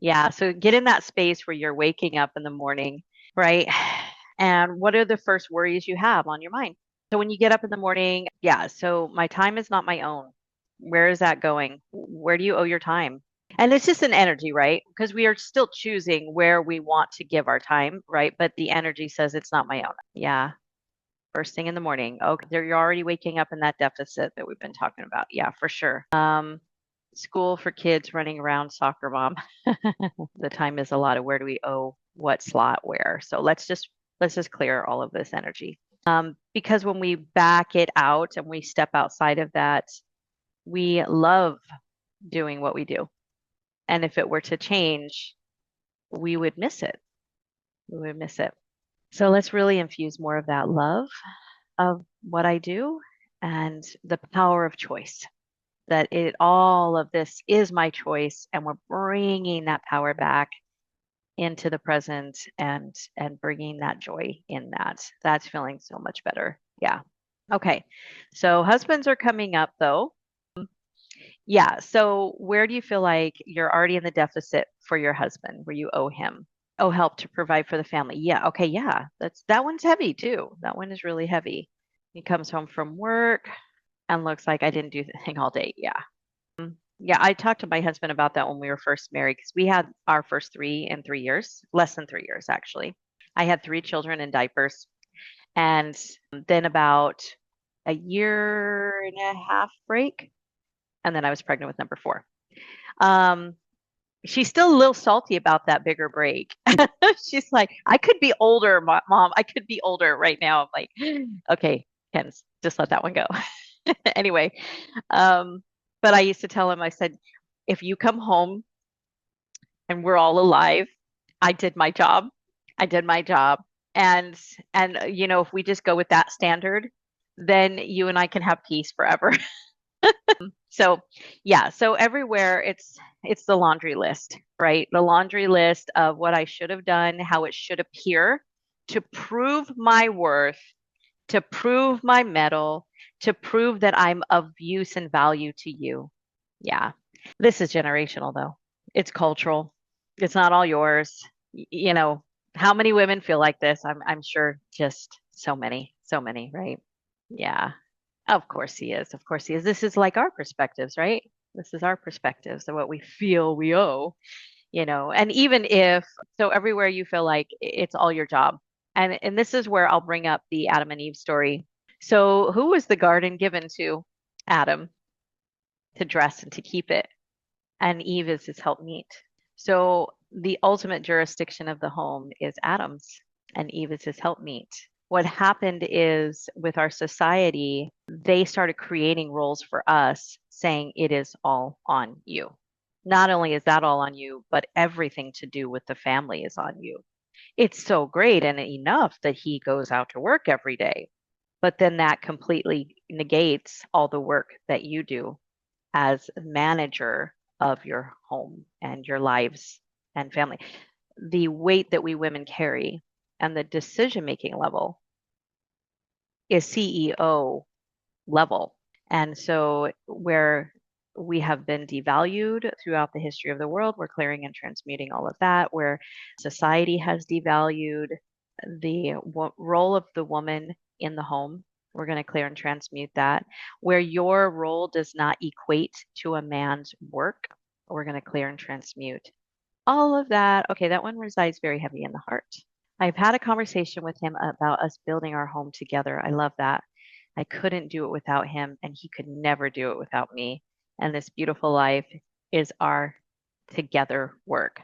Yeah. So get in that space where you're waking up in the morning, right? And what are the first worries you have on your mind? So when you get up in the morning, yeah, so my time is not my own. Where is that going? Where do you owe your time? And it's just an energy, right? Because we are still choosing where we want to give our time, right? But the energy says it's not my own. Yeah. First thing in the morning. Okay, you're already waking up in that deficit that we've been talking about. Yeah, for sure. School for kids running around soccer mom. The time is a lot of where do we owe what slot where. So let's just clear all of this energy. Because when we back it out and we step outside of that, we love doing what we do. And if it were to change, we would miss it. We would miss it. So let's really infuse more of that love of what I do and the power of choice. That it all of this is my choice, and we're bringing that power back into the present and bringing that joy in that. That's feeling so much better. Yeah. Okay. So husbands are coming up though. Yeah. So where do you feel like you're already in the deficit for your husband, where you owe him? Oh, help to provide for the family. Yeah. Okay. Yeah. That one's heavy too. That one is really heavy. He comes home from work and looks like I didn't do the thing all day. Yeah. Yeah, I talked to my husband about that when we were first married because we had our first three in 3 years, less than 3 years actually. I had three children in diapers, and then about a year and a half break, and then I was pregnant with number four. Um, she's still a little salty about that bigger break. She's like, I could be older, mom. I could be older right now. I'm like, okay, Ken, just let that one go. Anyway, um, but I used to tell him, I said, if you come home and we're all alive, I did my job. I did my job. And if we just go with that standard, then you and I can have peace forever. So, yeah, so everywhere it's the laundry list, right? The laundry list of what I should have done, how it should appear to prove my worth, to prove my mettle, to prove that I'm of use and value to you. Yeah. This is generational though. It's cultural. It's not all yours. You know, how many women feel like this? I'm sure just so many, right? Yeah. Of course he is. Of course he is. This is like our perspectives, right? This is our perspectives of what we feel we owe, and even if so everywhere you feel like it's all your job. And this is where I'll bring up the Adam and Eve story. So who was the garden given to? Adam, to dress and to keep it, and Eve is his helpmeet. So the ultimate jurisdiction of the home is Adam's, and Eve is his helpmeet. What happened is with our society, they started creating roles for us saying it is all on you. Not only is that all on you, but everything to do with the family is on you. It's so great and enough that he goes out to work every day, but then that completely negates all the work that you do as manager of your home and your lives and family. The weight that we women carry and the decision making level is CEO level. And so, where we have been devalued throughout the history of the world, we're clearing and transmuting all of that. Where society has devalued the role of the woman in the home, we're going to clear and transmute that. Where your role does not equate to a man's work, we're going to clear and transmute all of that. Okay, that one resides very heavy in the heart. I've had a conversation with him about us building our home together. I love that. I couldn't do it without him, and he could never do it without me. And this beautiful life is our together work.